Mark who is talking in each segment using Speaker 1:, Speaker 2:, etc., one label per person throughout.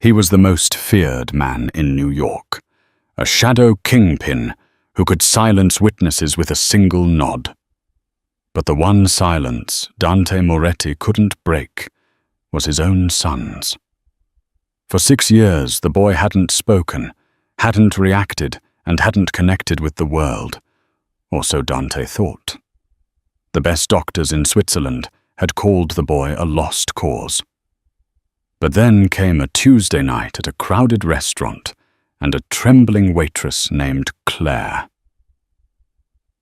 Speaker 1: He was the most feared man in New York, a shadow kingpin who could silence witnesses with a single nod. But the one silence Dante Moretti couldn't break was his own son's. For 6 years, the boy hadn't spoken, hadn't reacted, and hadn't connected with the world, or so Dante thought. The best doctors in Switzerland had called the boy a lost cause. But then came a Tuesday night at a crowded restaurant and a trembling waitress named Claire.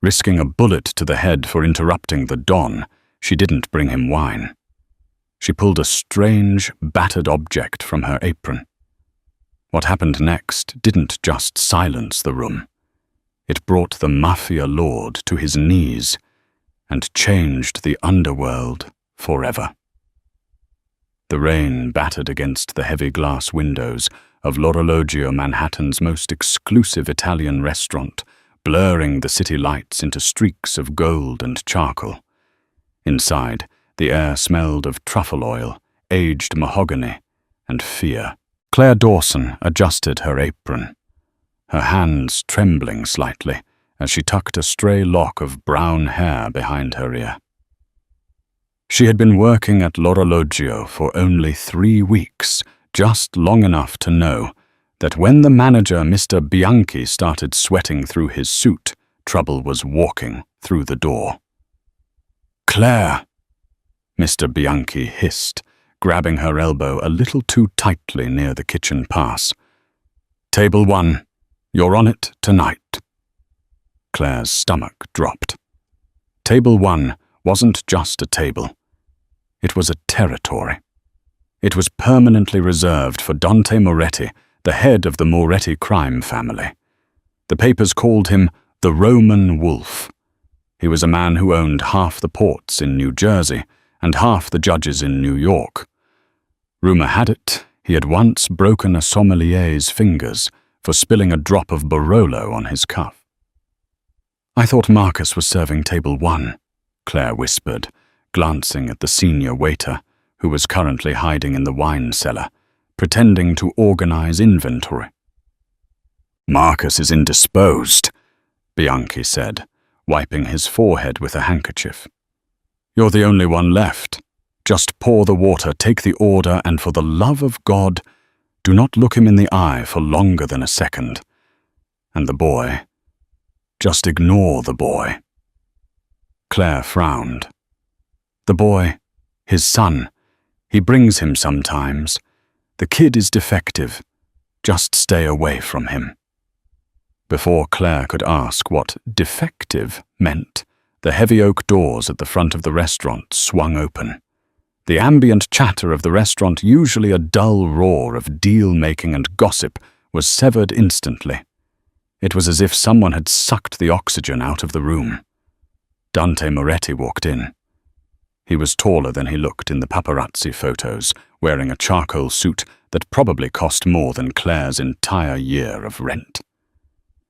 Speaker 1: Risking a bullet to the head for interrupting the Don, she didn't bring him wine. She pulled a strange, battered object from her apron. What happened next didn't just silence the room. It brought the Mafia lord to his knees and changed the underworld forever. The rain battered against the heavy glass windows of l'Orologio, Manhattan's most exclusive Italian restaurant, blurring the city lights into streaks of gold and charcoal. Inside, the air smelled of truffle oil, aged mahogany, and fear. Claire Dawson adjusted her apron, her hands trembling slightly as she tucked a stray lock of brown hair behind her ear. She had been working at l'Orologio for only 3 weeks, just long enough to know that when the manager, Mr. Bianchi, started sweating through his suit, trouble was walking through the door. "Claire!" Mr. Bianchi hissed, grabbing her elbow a little too tightly near the kitchen pass. "Table 1. You're on it tonight." Claire's stomach dropped. Table 1 wasn't just a table. It was a territory. It was permanently reserved for Dante Moretti, the head of the Moretti crime family. The papers called him the Roman Wolf. He was a man who owned half the ports in New Jersey and half the judges in New York. Rumor had it he had once broken a sommelier's fingers for spilling a drop of Barolo on his cuff. "I thought Marcus was serving table 1, Claire whispered, glancing at the senior waiter, who was currently hiding in the wine cellar, pretending to organize inventory. "Marcus is indisposed," Bianchi said, wiping his forehead with a handkerchief. "You're the only one left. Just pour the water, take the order, and for the love of God, do not look him in the eye for longer than a second. And the boy, just ignore the boy." Claire frowned. "The boy, his son, he brings him sometimes. The kid is defective. Just stay away from him." Before Claire could ask what defective meant, the heavy oak doors at the front of the restaurant swung open. The ambient chatter of the restaurant, usually a dull roar of deal-making and gossip, was severed instantly. It was as if someone had sucked the oxygen out of the room. Dante Moretti walked in. He was taller than he looked in the paparazzi photos, wearing a charcoal suit that probably cost more than Claire's entire year of rent.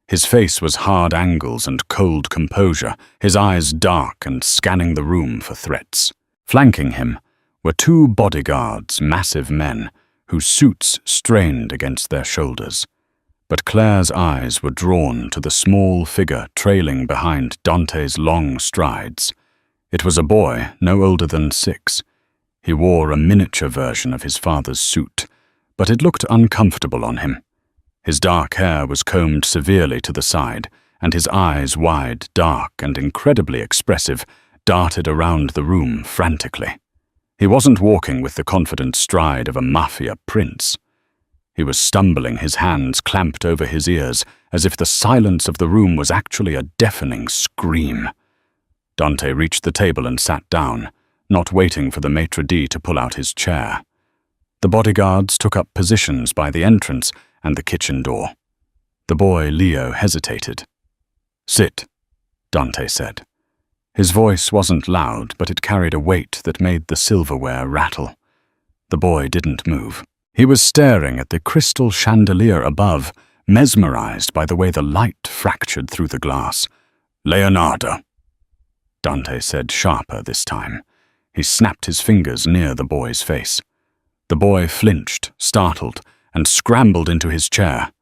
Speaker 1: His face was hard angles and cold composure, his eyes dark and scanning the room for threats. Flanking him were 2 bodyguards, massive men, whose suits strained against their shoulders. But Claire's eyes were drawn to the small figure trailing behind Dante's long strides. It was a boy no older than 6. He wore a miniature version of his father's suit, but it looked uncomfortable on him. His dark hair was combed severely to the side, and his eyes, wide, dark, and incredibly expressive, darted around the room frantically. He wasn't walking with the confident stride of a mafia prince. He was stumbling, his hands clamped over his ears, as if the silence of the room was actually a deafening scream. Dante reached the table and sat down, not waiting for the maitre d' to pull out his chair. The bodyguards took up positions by the entrance and the kitchen door. The boy, Leo, hesitated. "Sit," Dante said. His voice wasn't loud, but it carried a weight that made the silverware rattle. The boy didn't move. He was staring at the crystal chandelier above, mesmerized by the way the light fractured through the glass. "Leonardo," Dante said, sharper this time. He snapped his fingers near the boy's face. The boy flinched, startled, and scrambled into his chair.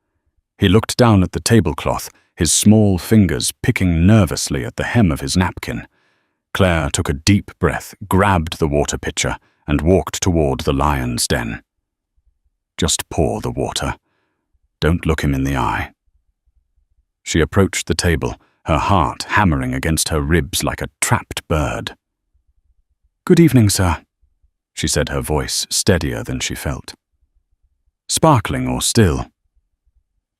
Speaker 1: He looked down at the tablecloth, his small fingers picking nervously at the hem of his napkin. Claire took a deep breath, grabbed the water pitcher, and walked toward the lion's den. Just pour the water. Don't look him in the eye. She approached the table, her heart hammering against her ribs like a trapped bird. "Good evening, sir," she said, her voice steadier than she felt. "Sparkling or still?"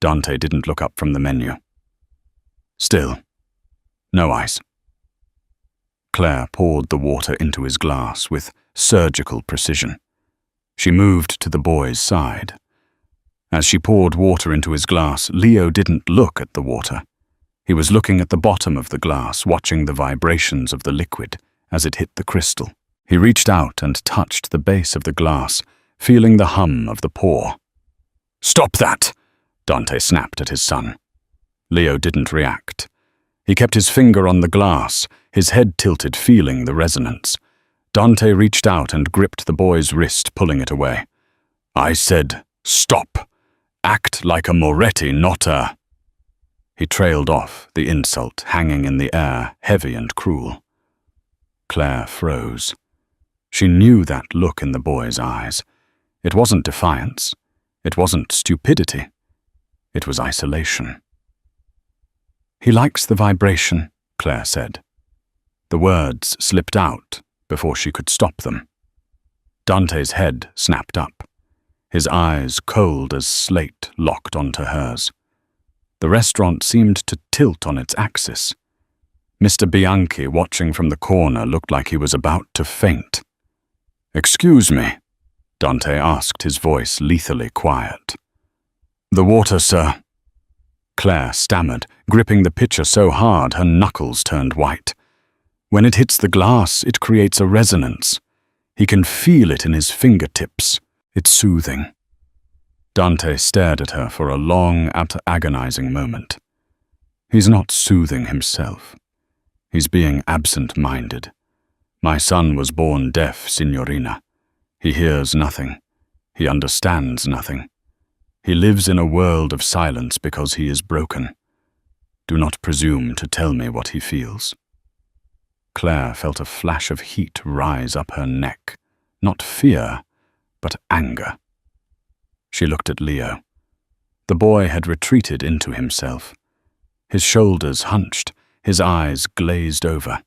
Speaker 1: Dante didn't look up from the menu. "Still. No ice." Claire poured the water into his glass with surgical precision. She moved to the boy's side. As she poured water into his glass, Leo didn't look at the water. He was looking at the bottom of the glass, watching the vibrations of the liquid as it hit the crystal. He reached out and touched the base of the glass, feeling the hum of the pour. "Stop that!" Dante snapped at his son. Leo didn't react. He kept his finger on the glass, his head tilted, feeling the resonance. Dante reached out and gripped the boy's wrist, pulling it away. "I said, stop. Act like a Moretti, not a—" He trailed off, the insult hanging in the air, heavy and cruel. Claire froze. She knew that look in the boy's eyes. It wasn't defiance. It wasn't stupidity. It was isolation. "He likes the vibration," Claire said. The words slipped out before she could stop them. Dante's head snapped up. His eyes, cold as slate, locked onto hers. The restaurant seemed to tilt on its axis. Mr. Bianchi, watching from the corner, looked like he was about to faint. "Excuse me," Dante asked, his voice lethally quiet. "The water, sir." Claire stammered, gripping the pitcher so hard her knuckles turned white. When it hits the glass, it creates a resonance. He can feel it in his fingertips. It's soothing. Dante stared at her for a long, agonizing moment. He's not soothing himself. He's being absent-minded. My son was born deaf, Signorina. He hears nothing. He understands nothing. He lives in a world of silence because he is broken. Do not presume to tell me what he feels. Claire felt a flash of heat rise up her neck. Not fear, but anger. She looked at Leo. The boy had retreated into himself. His shoulders hunched, his eyes glazed over.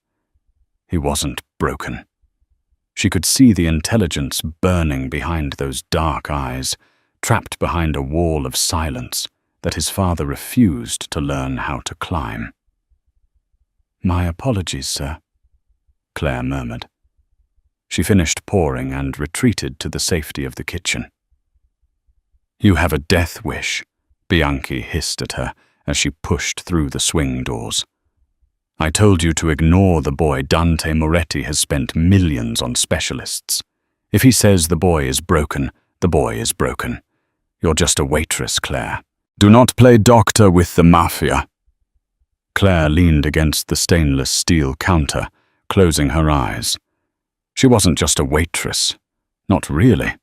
Speaker 1: He wasn't broken. She could see the intelligence burning behind those dark eyes, trapped behind a wall of silence that his father refused to learn how to climb. "My apologies, sir," Claire murmured. She finished pouring and retreated to the safety of the kitchen. "You have a death wish," Bianchi hissed at her as she pushed through the swing doors. "I told you to ignore the boy. Dante Moretti has spent millions on specialists. If he says the boy is broken, the boy is broken. You're just a waitress, Claire. Do not play doctor with the mafia." Claire leaned against the stainless steel counter, closing her eyes. She wasn't just a waitress. Not really.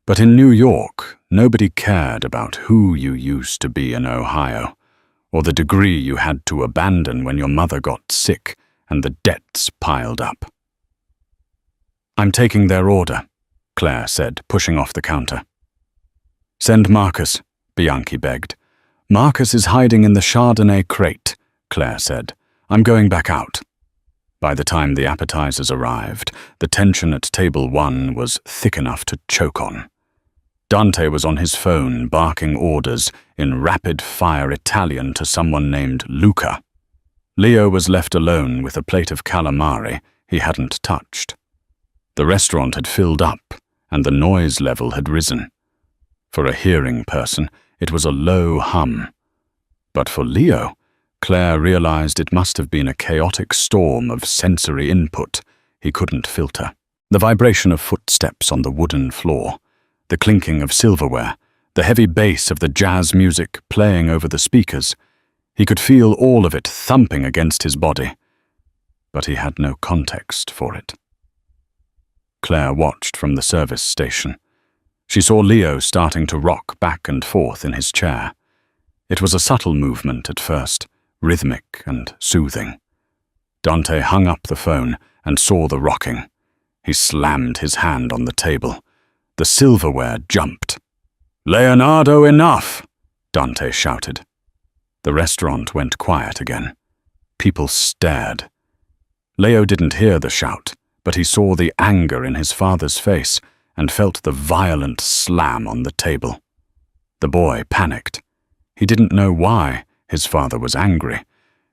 Speaker 1: But in New York, nobody cared about who you used to be in Ohio, or the degree you had to abandon when your mother got sick and the debts piled up. "I'm taking their order," Claire said, pushing off the counter. "Send Marcus," Bianchi begged. "Marcus is hiding in the Chardonnay crate," Claire said. "I'm going back out." By the time the appetizers arrived, the tension at table 1 was thick enough to choke on. Dante was on his phone, barking orders in rapid-fire Italian to someone named Luca. Leo was left alone with a plate of calamari he hadn't touched. The restaurant had filled up, and the noise level had risen. For a hearing person, it was a low hum. But for Leo, Claire realized it must have been a chaotic storm of sensory input he couldn't filter. The vibration of footsteps on the wooden floor, the clinking of silverware, the heavy bass of the jazz music playing over the speakers. He could feel all of it thumping against his body, but he had no context for it. Claire watched from the service station. She saw Leo starting to rock back and forth in his chair. It was a subtle movement at first, rhythmic and soothing. Dante hung up the phone and saw the rocking. He slammed his hand on the table. The silverware jumped. "Leonardo, enough!" Dante shouted. The restaurant went quiet again. People stared. Leo didn't hear the shout, but he saw the anger in his father's face and felt the violent slam on the table. The boy panicked. He didn't know why his father was angry.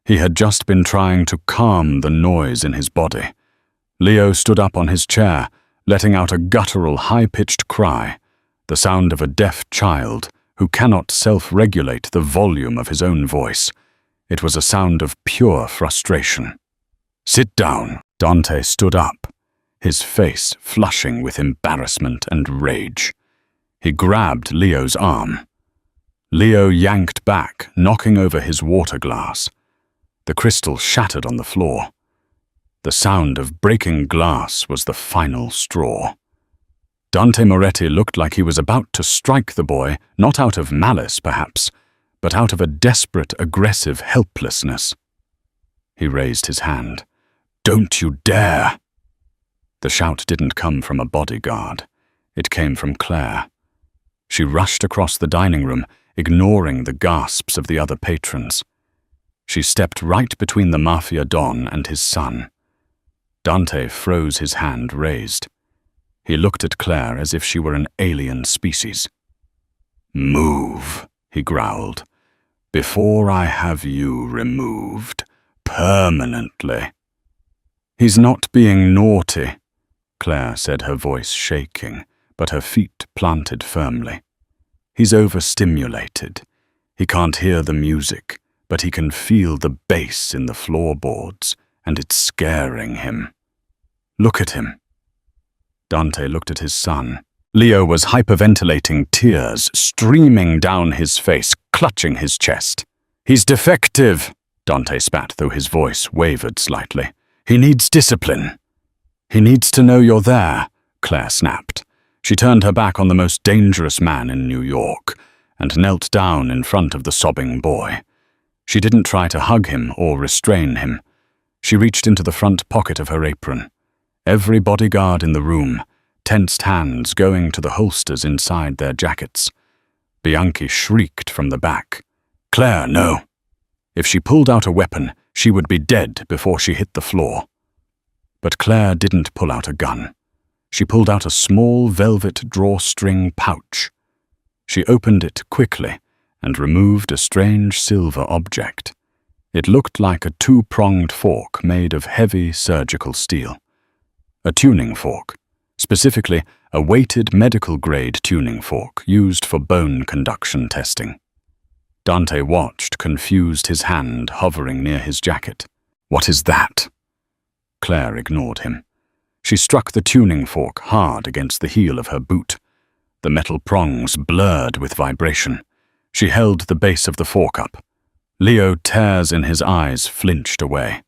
Speaker 1: He had just been trying to calm the noise in his body. Leo stood up on his chair, letting out a guttural, high-pitched cry, the sound of a deaf child who cannot self-regulate the volume of his own voice. It was a sound of pure frustration. "Sit down." Dante stood up, his face flushing with embarrassment and rage. He grabbed Leo's arm. Leo yanked back, knocking over his water glass. The crystal shattered on the floor. The sound of breaking glass was the final straw. Dante Moretti looked like he was about to strike the boy, not out of malice, perhaps, but out of a desperate, aggressive helplessness. He raised his hand. "Don't you dare!" The shout didn't come from a bodyguard. It came from Claire. She rushed across the dining room, ignoring the gasps of the other patrons. She stepped right between the Mafia Don and his son. Dante froze his hand raised. He looked at Claire as if she were an alien species. "Move," he growled, "before I have you removed permanently." "He's not being naughty," Claire said, her voice shaking, but her feet planted firmly. "He's overstimulated. He can't hear the music, but he can feel the bass in the floorboards, and it's scaring him. Look at him." Dante looked at his son. Leo was hyperventilating, tears streaming down his face, clutching his chest. "He's defective," Dante spat, though his voice wavered slightly. "He needs discipline." "He needs to know you're there," Claire snapped. She turned her back on the most dangerous man in New York and knelt down in front of the sobbing boy. She didn't try to hug him or restrain him. She reached into the front pocket of her apron. Every bodyguard in the room, tensed hands going to the holsters inside their jackets. Bianchi shrieked from the back. "Claire, no." If she pulled out a weapon, she would be dead before she hit the floor. But Claire didn't pull out a gun. She pulled out a small velvet drawstring pouch. She opened it quickly and removed a strange silver object. It looked like a two-pronged fork made of heavy surgical steel. A tuning fork, specifically a weighted medical-grade tuning fork used for bone conduction testing. Dante watched, confused, his hand hovering near his jacket. "What is that?" Claire ignored him. She struck the tuning fork hard against the heel of her boot. The metal prongs blurred with vibration. She held the base of the fork up. Leo, tears in his eyes, flinched away.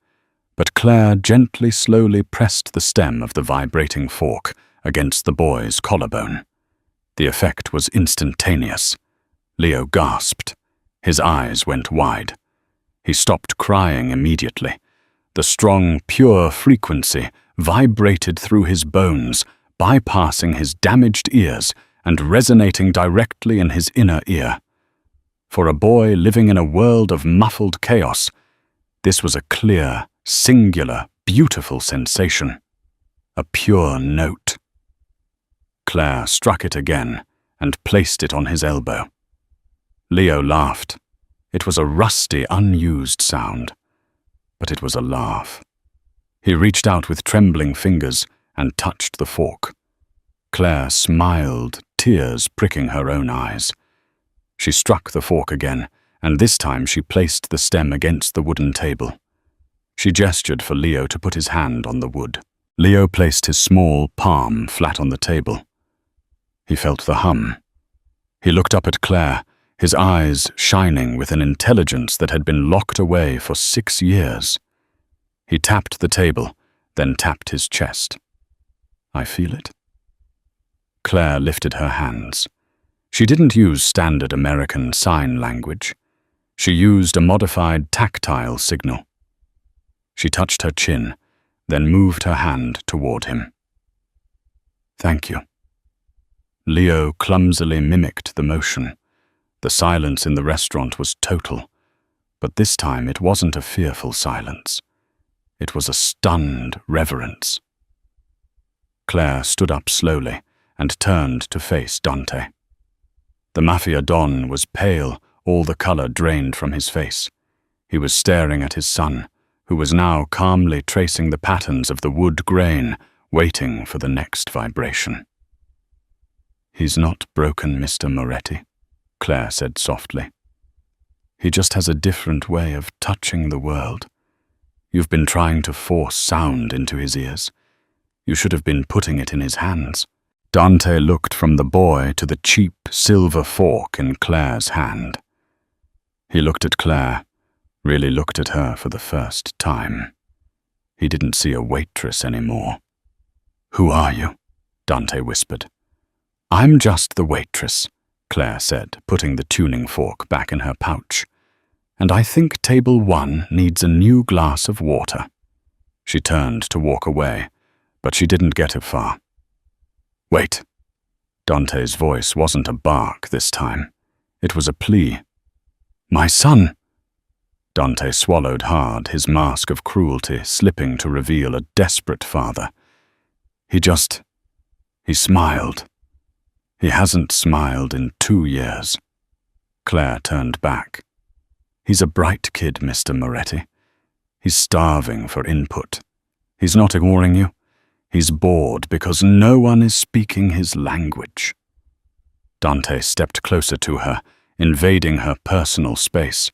Speaker 1: But Claire gently, slowly pressed the stem of the vibrating fork against the boy's collarbone. The effect was instantaneous. Leo gasped. His eyes went wide. He stopped crying immediately. The strong, pure frequency vibrated through his bones, bypassing his damaged ears and resonating directly in his inner ear. For a boy living in a world of muffled chaos, this was a clear, singular, beautiful sensation. A pure note. Claire struck it again and placed it on his elbow. Leo laughed. It was a rusty, unused sound, but it was a laugh. He reached out with trembling fingers and touched the fork. Claire smiled, tears pricking her own eyes. She struck the fork again, and this time she placed the stem against the wooden table. She gestured for Leo to put his hand on the wood. Leo placed his small palm flat on the table. He felt the hum. He looked up at Claire, his eyes shining with an intelligence that had been locked away for 6 years. He tapped the table, then tapped his chest. "I feel it." Claire lifted her hands. She didn't use standard American sign language. She used a modified tactile signal. She touched her chin, then moved her hand toward him. "Thank you." Leo clumsily mimicked the motion. The silence in the restaurant was total, but this time it wasn't a fearful silence. It was a stunned reverence. Claire stood up slowly and turned to face Dante. The Mafia Don was pale, all the color drained from his face. He was staring at his son, who was now calmly tracing the patterns of the wood grain, waiting for the next vibration. "He's not broken, Mr. Moretti," Claire said softly. "He just has a different way of touching the world. You've been trying to force sound into his ears. You should have been putting it in his hands." Dante looked from the boy to the cheap silver fork in Claire's hand. He looked at Claire, really looked at her for the first time. He didn't see a waitress anymore. "Who are you?" Dante whispered. "I'm just the waitress," Claire said, putting the tuning fork back in her pouch. "And I think table 1 needs a new glass of water." She turned to walk away, but she didn't get it far. "Wait." Dante's voice wasn't a bark this time. It was a plea. "My son!" Dante swallowed hard, his mask of cruelty slipping to reveal a desperate father. He smiled. He hasn't smiled in 2 years. Claire turned back. "He's a bright kid, Mr. Moretti. He's starving for input. He's not ignoring you. He's bored because no one is speaking his language." Dante stepped closer to her, invading her personal space.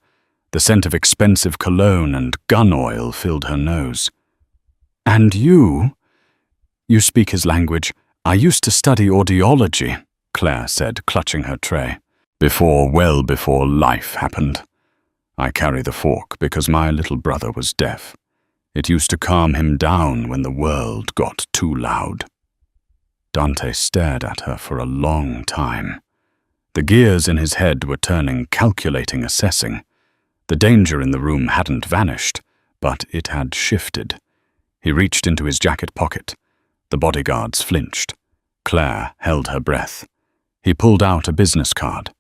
Speaker 1: The scent of expensive cologne and gun oil filled her nose. "And you speak his language. I used to study audiology," Claire said, clutching her tray. Well before life happened. I carry the fork because my little brother was deaf. It used to calm him down when the world got too loud." Dante stared at her for a long time. The gears in his head were turning, calculating, assessing. The danger in the room hadn't vanished, but it had shifted. He reached into his jacket pocket. The bodyguards flinched. Claire held her breath. He pulled out a business card.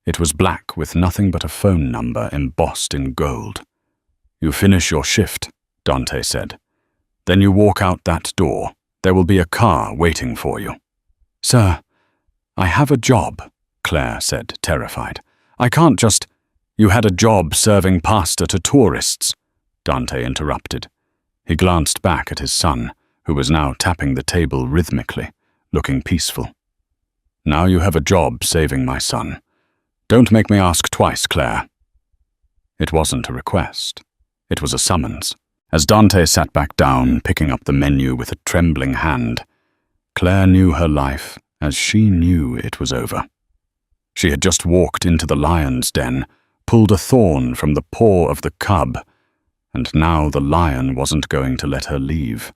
Speaker 1: It was black with nothing but a phone number embossed in gold. "You finish your shift," Dante said. "Then you walk out that door. There will be a car waiting for you." "Sir, I have a job," Claire said, terrified. "I can't just—" "You had a job serving pasta to tourists," Dante interrupted. He glanced back at his son, who was now tapping the table rhythmically, looking peaceful. "Now you have a job saving my son. Don't make me ask twice, Claire." It wasn't a request. It was a summons. As Dante sat back down, picking up the menu with a trembling hand, Claire knew her life as she knew it was over. She had just walked into the lion's den, pulled a thorn from the paw of the cub, and now the lion wasn't going to let her leave.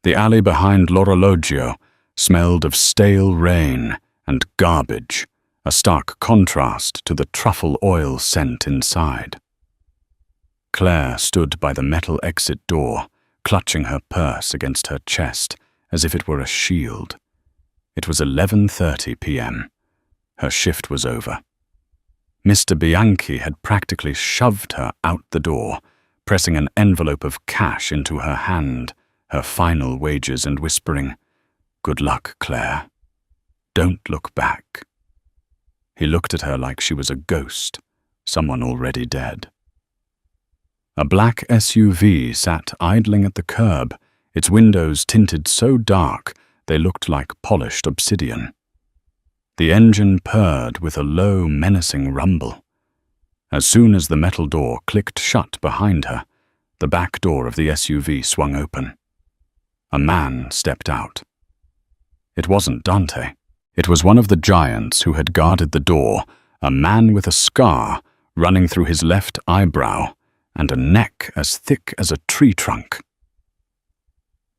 Speaker 1: The alley behind l'Orologio smelled of stale rain and garbage, a stark contrast to the truffle oil scent inside. Claire stood by the metal exit door, clutching her purse against her chest as if it were a shield. It was 11:30 p.m. Her shift was over. Mr. Bianchi had practically shoved her out the door, pressing an envelope of cash into her hand, her final wages, and whispering, "Good luck, Claire. Don't look back." He looked at her like she was a ghost, someone already dead. A black SUV sat idling at the curb, its windows tinted so dark they looked like polished obsidian. The engine purred with a low, menacing rumble. As soon as the metal door clicked shut behind her, the back door of the SUV swung open. A man stepped out. It wasn't Dante. It was one of the giants who had guarded the door, a man with a scar running through his left eyebrow and a neck as thick as a tree trunk.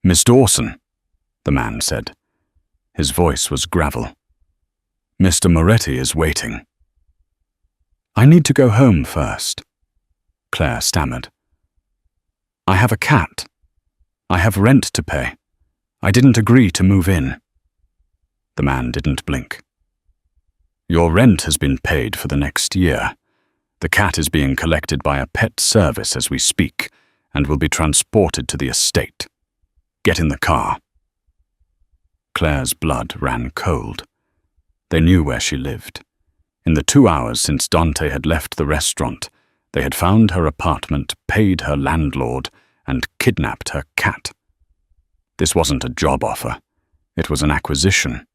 Speaker 1: "Miss Dawson," the man said. His voice was gravel. "Mr. Moretti is waiting." "I need to go home first," Claire stammered. "I have a cat. I have rent to pay. I didn't agree to move in." The man didn't blink. "Your rent has been paid for the next year. The cat is being collected by a pet service as we speak and will be transported to the estate. Get in the car." Claire's blood ran cold. They knew where she lived. In the 2 hours since Dante had left the restaurant, they had found her apartment, paid her landlord, and kidnapped her cat. This wasn't a job offer. It was an acquisition.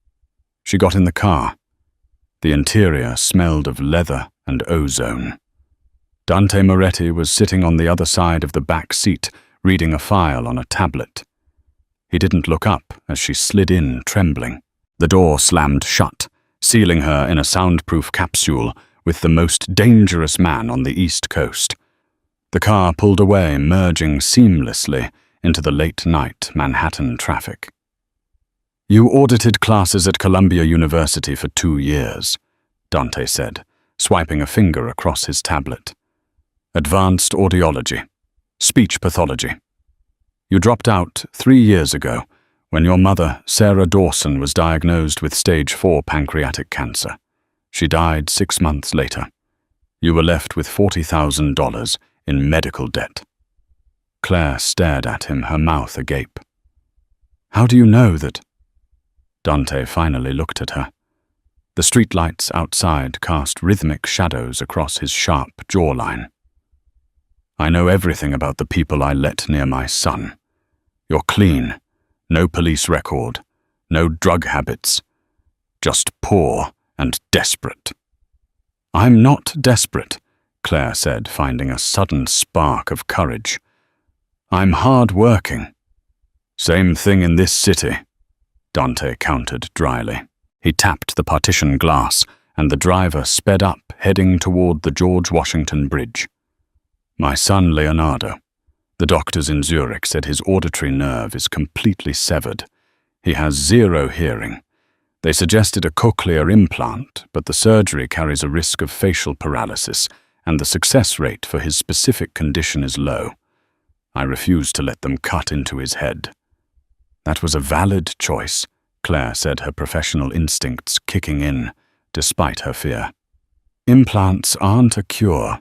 Speaker 1: She got in the car. The interior smelled of leather and ozone. Dante Moretti was sitting on the other side of the back seat, reading a file on a tablet. He didn't look up as she slid in, trembling. The door slammed shut, sealing her in a soundproof capsule with the most dangerous man on the East Coast. The car pulled away, merging seamlessly into the late-night Manhattan traffic. "You audited classes at Columbia University for 2 years, Dante said, swiping a finger across his tablet. "Advanced audiology, speech pathology. You dropped out 3 years ago when your mother, Sarah Dawson, was diagnosed with stage 4 pancreatic cancer. She died 6 months later. You were left with $40,000 in medical debt." Claire stared at him, her mouth agape. "How do you know that?" Dante finally looked at her. The streetlights outside cast rhythmic shadows across his sharp jawline. "I know everything about the people I let near my son. You're clean, no police record, no drug habits, just poor and desperate." "I'm not desperate," Claire said, finding a sudden spark of courage. "I'm hard-working." "Same thing in this city," Dante countered dryly. He tapped the partition glass, and the driver sped up, heading toward the George Washington Bridge. "My son Leonardo. The doctors in Zurich said his auditory nerve is completely severed. He has 0 hearing. They suggested a cochlear implant, but the surgery carries a risk of facial paralysis, and the success rate for his specific condition is low. I refuse to let them cut into his head." "That was a valid choice," Claire said, her professional instincts kicking in, despite her fear. "Implants aren't a cure.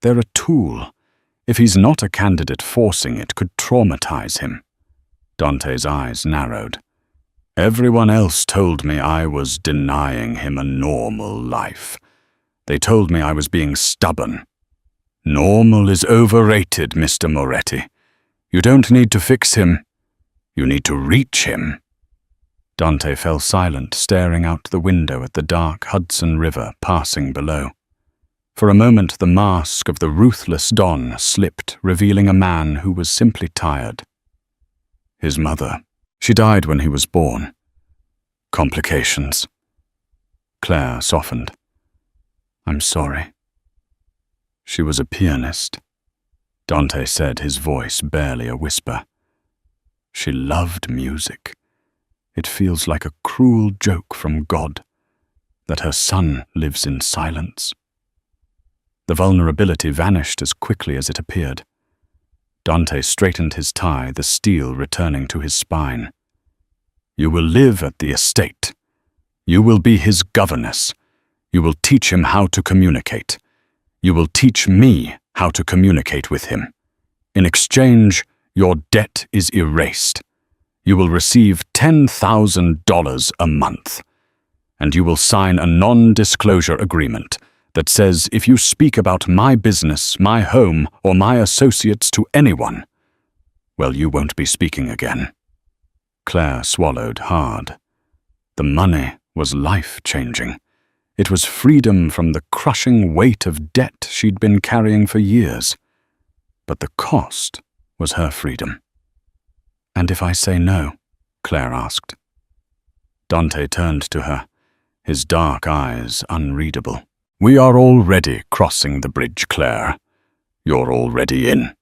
Speaker 1: They're a tool. If he's not a candidate, forcing it could traumatize him." Dante's eyes narrowed. "Everyone else told me I was denying him a normal life. They told me I was being stubborn. Normal is overrated, Mr. Moretti. You don't need to fix him. You need to reach him." Dante fell silent, staring out the window at the dark Hudson River passing below. For a moment, the mask of the ruthless Don slipped, revealing a man who was simply tired. His mother. She died when he was born. Complications. Claire softened. "I'm sorry." "She was a pianist," Dante said, his voice barely a whisper. "She loved music. It feels like a cruel joke from God, that her son lives in silence." The vulnerability vanished as quickly as it appeared. Dante straightened his tie, the steel returning to his spine. "You will live at the estate. You will be his governess. You will teach him how to communicate. You will teach me how to communicate with him. In exchange, your debt is erased. You will receive $10,000 a month, and you will sign a non-disclosure agreement that says if you speak about my business, my home, or my associates to anyone, well, you won't be speaking again." Claire swallowed hard. The money was life-changing. It was freedom from the crushing weight of debt she'd been carrying for years. But the cost was her freedom. "And if I say no?" Claire asked. Dante turned to her, his dark eyes unreadable. "We are already crossing the bridge, Claire. You're already in."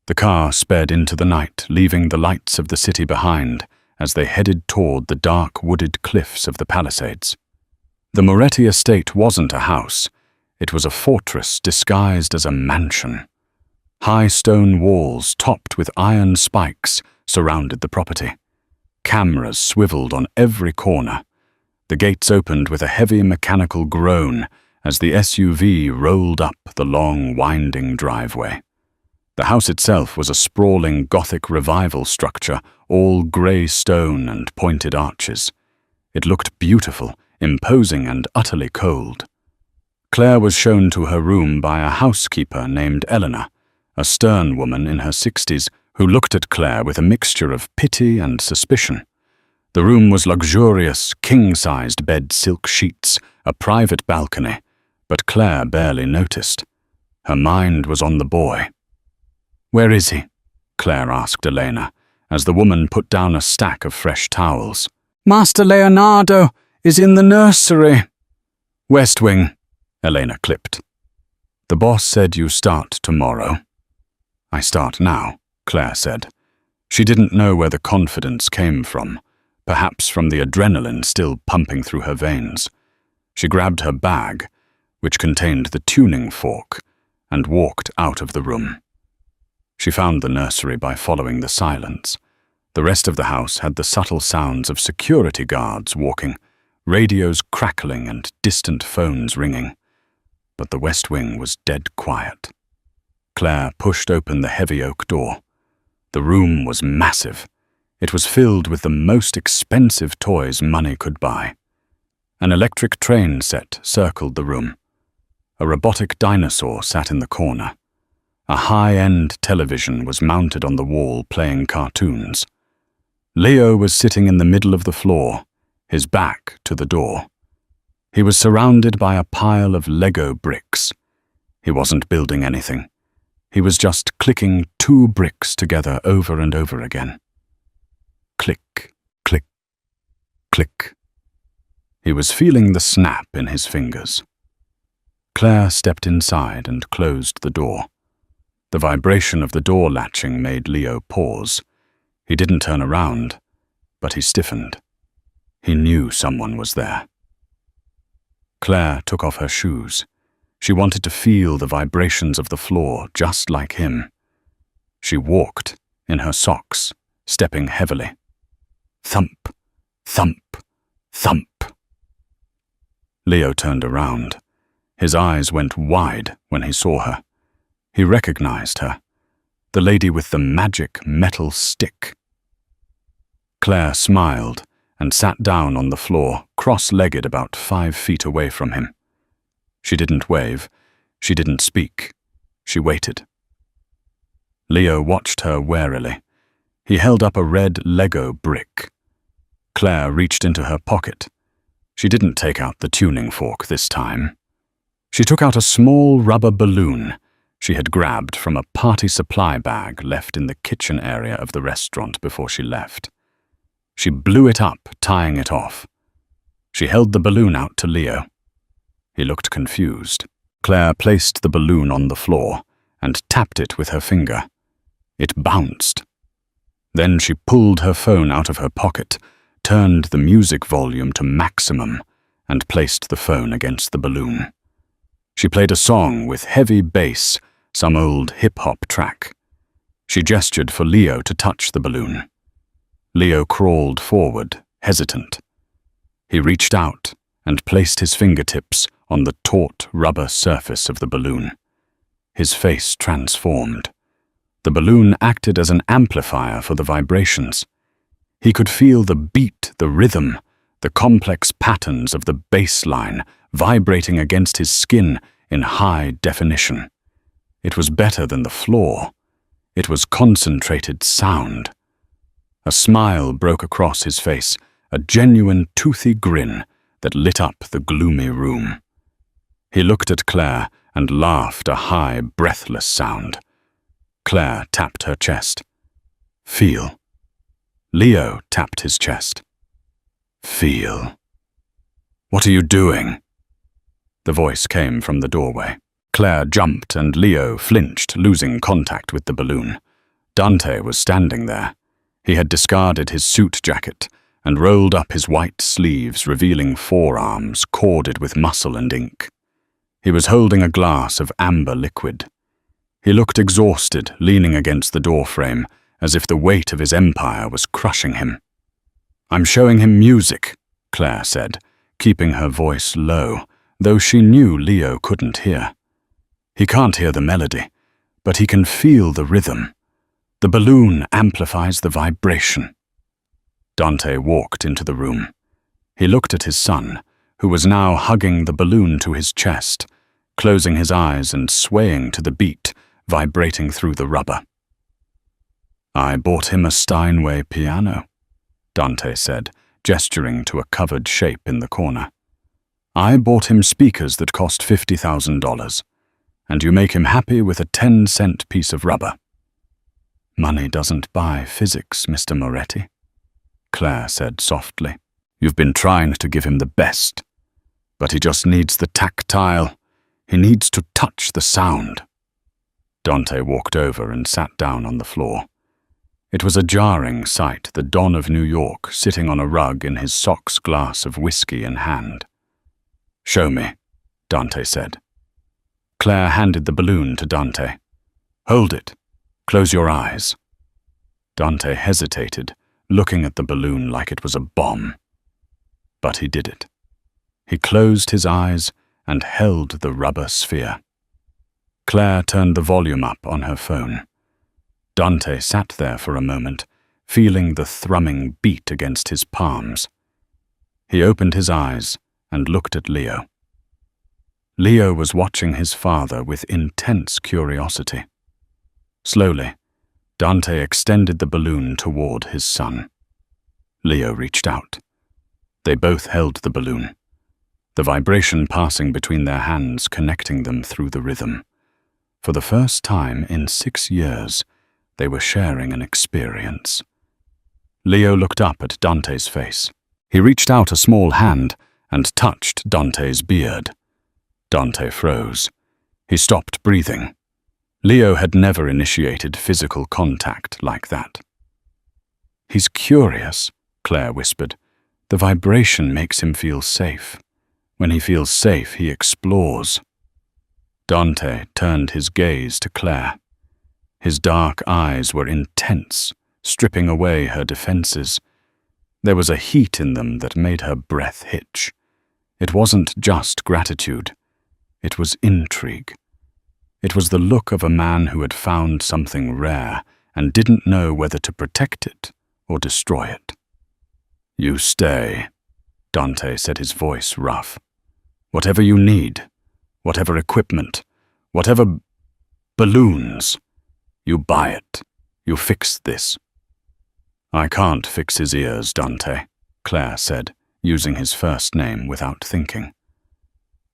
Speaker 1: The car sped into the night, leaving the lights of the city behind, as they headed toward the dark wooded cliffs of the Palisades. The Moretti estate wasn't a house. It was a fortress disguised as a mansion. High stone walls topped with iron spikes surrounded the property. Cameras swiveled on every corner. The gates opened with a heavy mechanical groan as the SUV rolled up the long, winding driveway. The house itself was a sprawling Gothic revival structure, all grey stone and pointed arches. It looked beautiful, imposing and utterly cold. Claire was shown to her room by a housekeeper named Eleanor, a stern woman in her 60s who looked at Claire with a mixture of pity and suspicion. The room was luxurious, king-sized bed silk sheets, a private balcony, but Claire barely noticed. Her mind was on the boy. "Where is he?" Claire asked Elena, as the woman put down a stack of fresh towels. "Master Leonardo is in the nursery." "West Wing," Elena clipped. "The boss said you start tomorrow." "I start now," Claire said. She didn't know where the confidence came from, perhaps from the adrenaline still pumping through her veins. She grabbed her bag, which contained the tuning fork, and walked out of the room. She found the nursery by following the silence. The rest of the house had the subtle sounds of security guards walking, radios crackling and distant phones ringing. But the West Wing was dead quiet. Claire pushed open the heavy oak door. The room was massive. It was filled with the most expensive toys money could buy. An electric train set circled the room. A robotic dinosaur sat in the corner. A high-end television was mounted on the wall playing cartoons. Leo was sitting in the middle of the floor, his back to the door. He was surrounded by a pile of Lego bricks. He wasn't building anything. He was just clicking 2 bricks together over and over again. Click, click, click. He was feeling the snap in his fingers. Claire stepped inside and closed the door. The vibration of the door latching made Leo pause. He didn't turn around, but he stiffened. He knew someone was there. Claire took off her shoes. She wanted to feel the vibrations of the floor just like him. She walked in her socks, stepping heavily. Thump, thump, thump. Leo turned around. His eyes went wide when he saw her. He recognized her, the lady with the magic metal stick. Claire smiled and sat down on the floor, cross-legged about 5 feet away from him. She didn't wave. She didn't speak. She waited. Leo watched her warily. He held up a red Lego brick. Claire reached into her pocket. She didn't take out the tuning fork this time. She took out a small rubber balloon she had grabbed from a party supply bag left in the kitchen area of the restaurant before she left. She blew it up, tying it off. She held the balloon out to Leo. He looked confused. Claire placed the balloon on the floor and tapped it with her finger. It bounced. Then she pulled her phone out of her pocket, turned the music volume to maximum, and placed the phone against the balloon. She played a song with heavy bass, some old hip-hop track. She gestured for Leo to touch the balloon. Leo crawled forward, hesitant. He reached out and placed his fingertips on the taut rubber surface of the balloon. His face transformed. The balloon acted as an amplifier for the vibrations. He could feel the beat, the rhythm, the complex patterns of the bass line vibrating against his skin in high definition. It was better than the floor. It was concentrated sound. A smile broke across his face, a genuine toothy grin that lit up the gloomy room. He looked at Claire and laughed a high, breathless sound. Claire tapped her chest. Feel. Leo tapped his chest. Feel. What are you doing? The voice came from the doorway. Claire jumped and Leo flinched, losing contact with the balloon. Dante was standing there. He had discarded his suit jacket and rolled up his white sleeves, revealing forearms corded with muscle and ink. He was holding a glass of amber liquid. He looked exhausted, leaning against the doorframe, as if the weight of his empire was crushing him. "I'm showing him music," Claire said, keeping her voice low, though she knew Leo couldn't hear. "He can't hear the melody, but he can feel the rhythm. The balloon amplifies the vibration." Dante walked into the room. He looked at his son, who was now hugging the balloon to his chest, closing his eyes and swaying to the beat, vibrating through the rubber. "I bought him a Steinway piano," Dante said, gesturing to a covered shape in the corner. "I bought him speakers that cost $50,000, and you make him happy with a 10-cent piece of rubber." "Money doesn't buy physics, Mr. Moretti," Claire said softly. "You've been trying to give him the best, but he just needs the tactile. He needs to touch the sound." Dante walked over and sat down on the floor. It was a jarring sight, the Don of New York sitting on a rug in his sock's glass of whiskey in hand. "Show me," Dante said. Claire handed the balloon to Dante. "Hold it. Close your eyes." Dante hesitated, looking at the balloon like it was a bomb. But he did it. He closed his eyes and held the rubber sphere. Claire turned the volume up on her phone. Dante sat there for a moment, feeling the thrumming beat against his palms. He opened his eyes and looked at Leo. Leo was watching his father with intense curiosity. Slowly, Dante extended the balloon toward his son. Leo reached out. They both held the balloon, the vibration passing between their hands, connecting them through the rhythm. For the first time in 6 years, they were sharing an experience. Leo looked up at Dante's face. He reached out a small hand and touched Dante's beard. Dante froze. He stopped breathing. Leo had never initiated physical contact like that. "He's curious," Claire whispered. "The vibration makes him feel safe. When he feels safe, he explores." Dante turned his gaze to Claire. His dark eyes were intense, stripping away her defenses. There was a heat in them that made her breath hitch. It wasn't just gratitude. It was intrigue. It was the look of a man who had found something rare and didn't know whether to protect it or destroy it. "You stay," Dante said, his voice rough. "Whatever you need, whatever equipment, whatever balloons, you buy it. You fix this." "I can't fix his ears, Dante," Claire said, using his first name without thinking.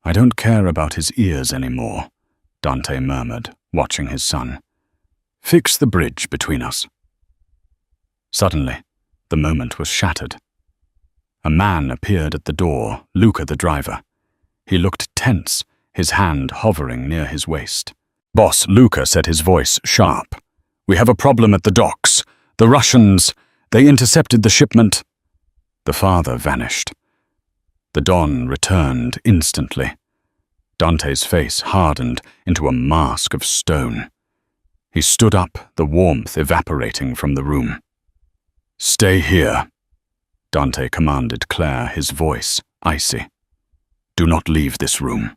Speaker 1: "I don't care about his ears anymore," Dante murmured, watching his son. "Fix the bridge between us." Suddenly, the moment was shattered. A man appeared at the door, Luca the driver. He looked tense, his hand hovering near his waist. "Boss," Luca said, his voice sharp. "We have a problem at the docks. The Russians, they intercepted the shipment." The father vanished. The Don returned instantly. Dante's face hardened into a mask of stone. He stood up, the warmth evaporating from the room. "Stay here," Dante commanded Claire, his voice icy. "Do not leave this room.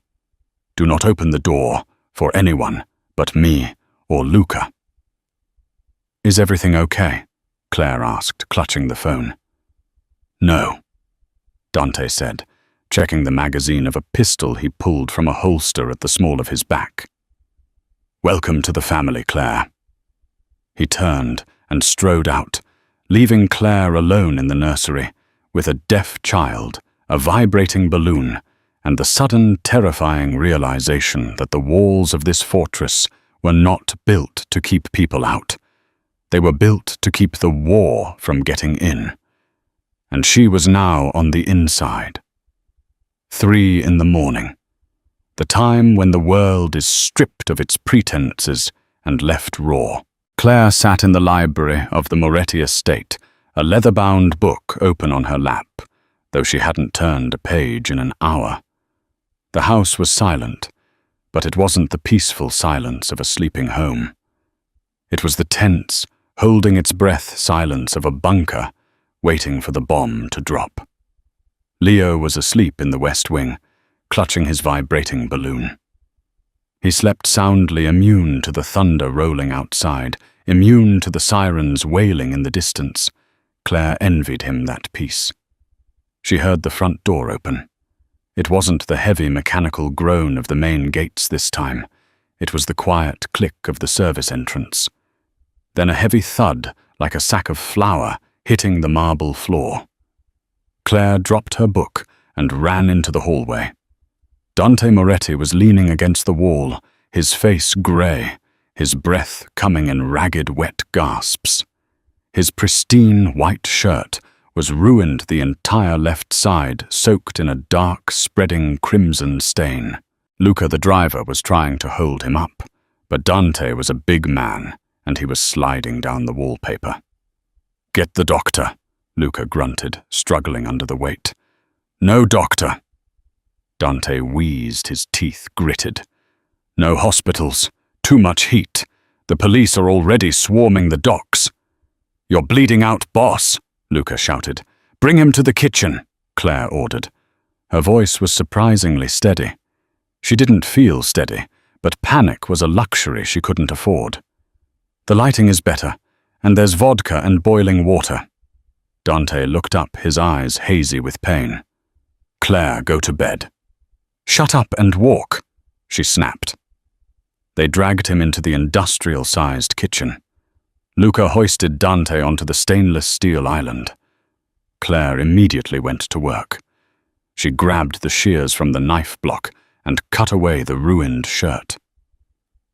Speaker 1: Do not open the door for anyone but me or Luca." "Is everything okay?" Claire asked, clutching the phone. "No," Dante said, checking the magazine of a pistol he pulled from a holster at the small of his back. "Welcome to the family, Claire." He turned and strode out, leaving Claire alone in the nursery, with a deaf child, a vibrating balloon, and the sudden terrifying realization that the walls of this fortress were not built to keep people out. They were built to keep the war from getting in. And she was now on the inside. 3 in the morning, the time when the world is stripped of its pretenses and left raw. Claire sat in the library of the Moretti estate, a leather-bound book open on her lap, though she hadn't turned a page in an hour. The house was silent, but it wasn't the peaceful silence of a sleeping home. It was the tense, holding its breath silence of a bunker, waiting for the bomb to drop. Leo was asleep in the West Wing, clutching his vibrating balloon. He slept soundly, immune to the thunder rolling outside, immune to the sirens wailing in the distance. Claire envied him that peace. She heard the front door open. It wasn't the heavy mechanical groan of the main gates this time. It was the quiet click of the service entrance. Then a heavy thud, like a sack of flour, hitting the marble floor. Claire dropped her book and ran into the hallway. Dante Moretti was leaning against the wall, his face grey, his breath coming in ragged, wet gasps. His pristine white shirt was ruined, the entire left side soaked in a dark, spreading crimson stain. Luca, the driver, was trying to hold him up, but Dante was a big man, and he was sliding down the wallpaper. "Get the doctor," Luca grunted, struggling under the weight. "No doctor." Dante wheezed, his teeth gritted. "No hospitals. Too much heat. The police are already swarming the docks." "You're bleeding out, boss," Luca shouted. "Bring him to the kitchen," Claire ordered. Her voice was surprisingly steady. She didn't feel steady, but panic was a luxury she couldn't afford. "The lighting is better, and there's vodka and boiling water." Dante looked up, his eyes hazy with pain. "Claire, go to bed." "Shut up and walk," she snapped. They dragged him into the industrial-sized kitchen. Luca hoisted Dante onto the stainless steel island. Claire immediately went to work. She grabbed the shears from the knife block and cut away the ruined shirt.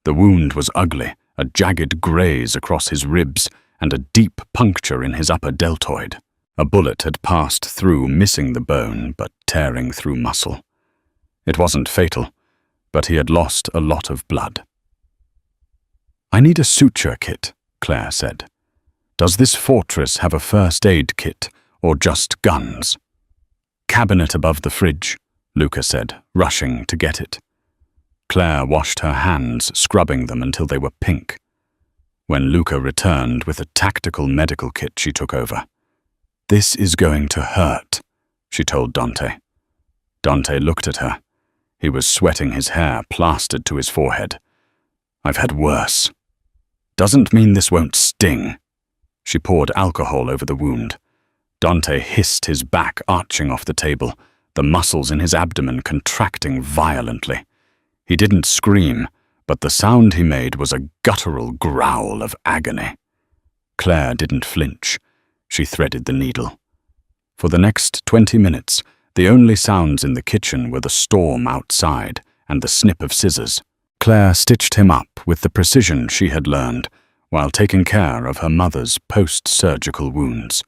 Speaker 1: The wound was ugly, a jagged graze across his ribs and a deep puncture in his upper deltoid. A bullet had passed through, missing the bone, but tearing through muscle. It wasn't fatal, but he had lost a lot of blood. "I need a suture kit," Claire said. "Does this fortress have a first aid kit, or just guns?" "Cabinet above the fridge," Luca said, rushing to get it. Claire washed her hands, scrubbing them until they were pink. When Luca returned with a tactical medical kit, she took over. "This is going to hurt," she told Dante. Dante looked at her. He was sweating, his hair plastered to his forehead. "I've had worse." "Doesn't mean this won't sting." She poured alcohol over the wound. Dante hissed, his back arching off the table, the muscles in his abdomen contracting violently. He didn't scream, but the sound he made was a guttural growl of agony. Claire didn't flinch. She threaded the needle. For the next 20 minutes, the only sounds in the kitchen were the storm outside and the snip of scissors. Claire stitched him up with the precision she had learned while taking care of her mother's post-surgical wounds.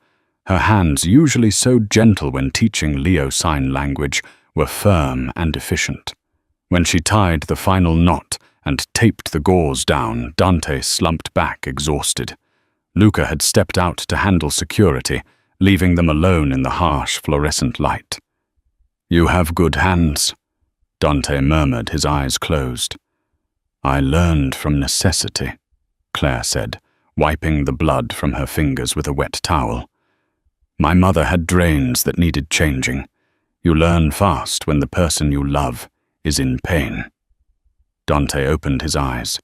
Speaker 1: Her hands, usually so gentle when teaching Leo sign language, were firm and efficient. When she tied the final knot and taped the gauze down, Dante slumped back, exhausted. Luca had stepped out to handle security, leaving them alone in the harsh fluorescent light. "You have good hands," Dante murmured, his eyes closed. "I learned from necessity," Claire said, wiping the blood from her fingers with a wet towel. "My mother had drains that needed changing. You learn fast when the person you love is in pain." Dante opened his eyes.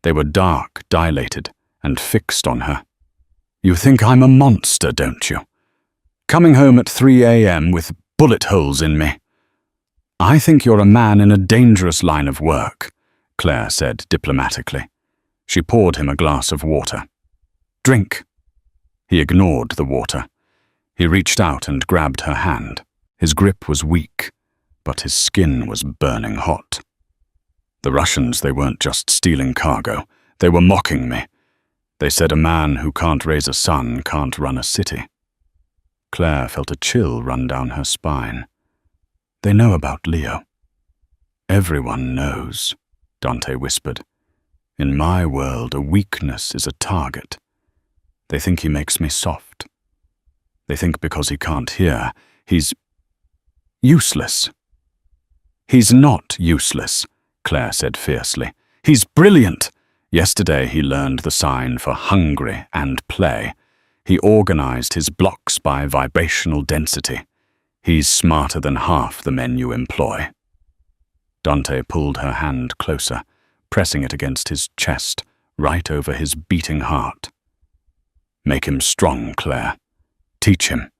Speaker 1: They were dark, dilated, and fixed on her. "You think I'm a monster, don't you? Coming home at 3 a.m. with bullet holes in me." "I think you're a man in a dangerous line of work," Claire said diplomatically. She poured him a glass of water. "Drink." He ignored the water. He reached out and grabbed her hand. His grip was weak, but his skin was burning hot. "The Russians, they weren't just stealing cargo. They were mocking me. They said a man who can't raise a son can't run a city." Claire felt a chill run down her spine. "They know about Leo." "Everyone knows," Dante whispered. In my world, a weakness is a target. They think he makes me soft. They think because he can't hear, he's useless. He's not useless, Claire said fiercely. He's brilliant. Yesterday he learned the sign for hungry and play. He organized his blocks by vibrational density. He's smarter than half the men you employ. Dante pulled her hand closer, pressing it against his chest, right over his beating heart. Make him strong, Claire. Teach him,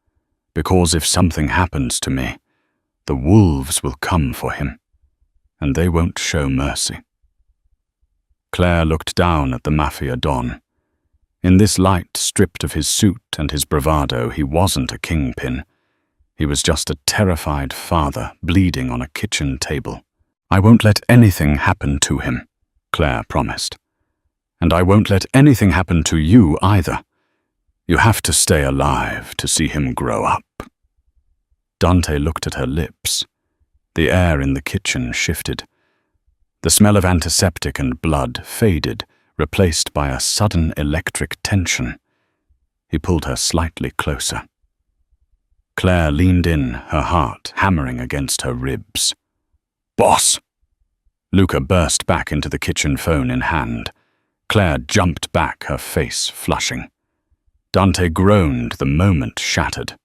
Speaker 1: because if something happens to me, the wolves will come for him, and they won't show mercy. Claire looked down at the Mafia Don. In this light, stripped of his suit and his bravado, he wasn't a kingpin. He was just a terrified father bleeding on a kitchen table. I won't let anything happen to him, Claire promised. And I won't let anything happen to you either. You have to stay alive to see him grow up. Dante looked at her lips. The air in the kitchen shifted. The smell of antiseptic and blood faded, replaced by a sudden electric tension. He pulled her slightly closer. Claire leaned in, her heart hammering against her ribs. Boss! Luca burst back into the kitchen, phone in hand. Claire jumped back, her face flushing. Dante groaned, the moment shattered.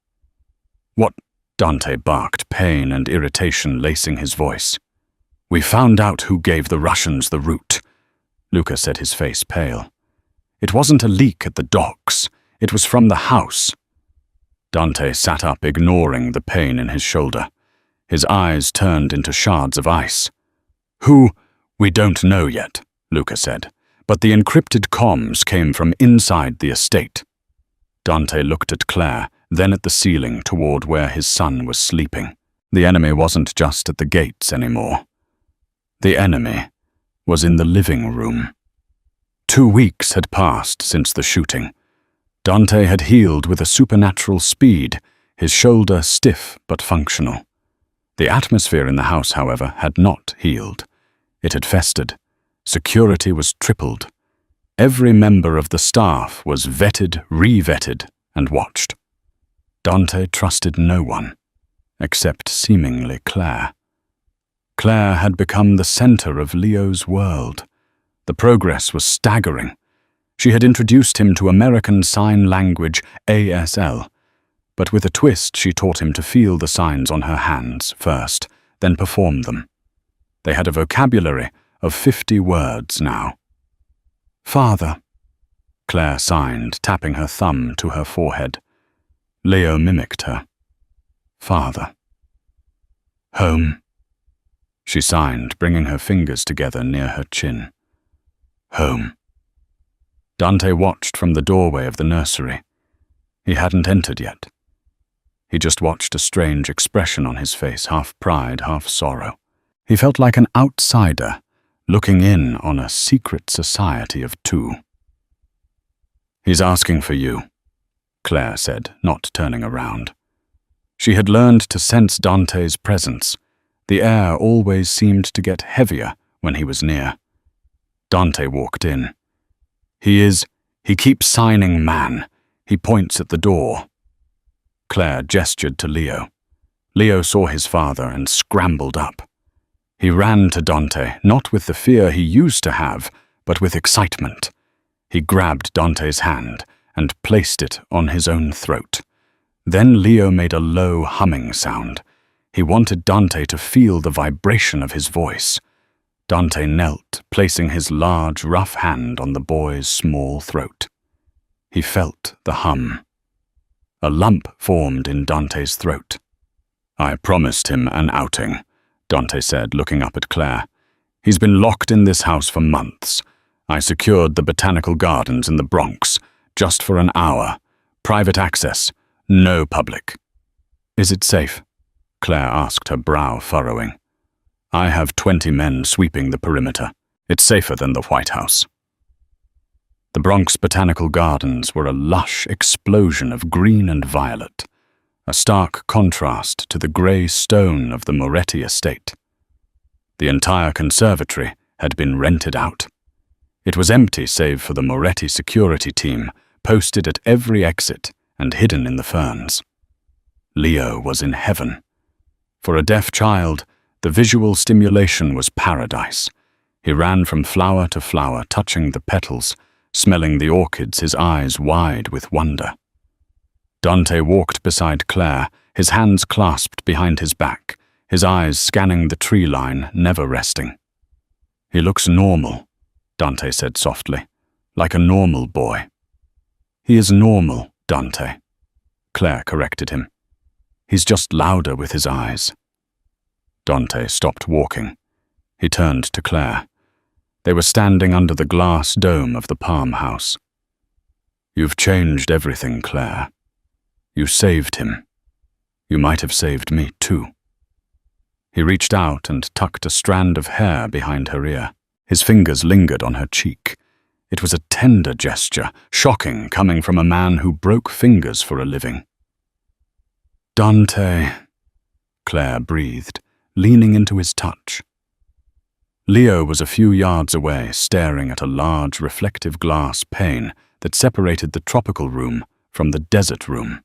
Speaker 1: What? Dante barked, pain and irritation lacing his voice. We found out who gave the Russians the route. Luca said, his face pale. It wasn't a leak at the docks. It was from the house. Dante sat up, ignoring the pain in his shoulder. His eyes turned into shards of ice. Who? We don't know yet, Luca said, but the encrypted comms came from inside the estate. Dante looked at Claire, then at the ceiling toward where his son was sleeping. The enemy wasn't just at the gates anymore. The enemy was in the living room. 2 weeks had passed since the shooting. Dante had healed with a supernatural speed, his shoulder stiff but functional. The atmosphere in the house, however, had not healed. It had festered. Security was tripled. Every member of the staff was vetted, re-vetted, and watched. Dante trusted no one, except seemingly Claire. Claire had become the center of Leo's world. The progress was staggering. She had introduced him to American Sign Language ASL, but with a twist she taught him to feel the signs on her hands first, then perform them. They had a vocabulary of 50 words now. Father, Claire signed, tapping her thumb to her forehead. Leo mimicked her. Father. Home. She signed, bringing her fingers together near her chin. Home. Dante watched from the doorway of the nursery. He hadn't entered yet. He just watched a strange expression on his face, half pride, half sorrow. He felt like an outsider, looking in on a secret society of two. He's asking for you, Claire said, not turning around. She had learned to sense Dante's presence. The air always seemed to get heavier when he was near. Dante walked in. He keeps signing man. He points at the door. Claire gestured to Leo. Leo saw his father and scrambled up. He ran to Dante, not with the fear he used to have, but with excitement. He grabbed Dante's hand and placed it on his own throat. Then Leo made a low humming sound. He wanted Dante to feel the vibration of his voice. Dante knelt, placing his large, rough hand on the boy's small throat. He felt the hum. A lump formed in Dante's throat. I promised him an outing, Dante said, looking up at Claire. He's been locked in this house for months. I secured the botanical gardens in the Bronx, just for an hour. Private access, no public. Is it safe? Claire asked, her brow furrowing. I have 20 men sweeping the perimeter. It's safer than the White House. The Bronx Botanical Gardens were a lush explosion of green and violet, a stark contrast to the grey stone of the Moretti estate. The entire conservatory had been rented out. It was empty save for the Moretti security team, posted at every exit and hidden in the ferns. Leo was in heaven. For a deaf child, the visual stimulation was paradise. He ran from flower to flower, touching the petals, smelling the orchids, his eyes wide with wonder. Dante walked beside Claire, his hands clasped behind his back, his eyes scanning the tree line, never resting. "He looks normal," Dante said softly, "like a normal boy." "He is normal, Dante," Claire corrected him. "He's just louder with his eyes." Dante stopped walking. He turned to Claire. They were standing under the glass dome of the palm house. "You've changed everything, Claire. You saved him. You might have saved me too." He reached out and tucked a strand of hair behind her ear. His fingers lingered on her cheek. It was a tender gesture, shocking, coming from a man who broke fingers for a living. "Dante," Claire breathed, leaning into his touch. Leo was a few yards away, staring at a large reflective glass pane that separated the tropical room from the desert room.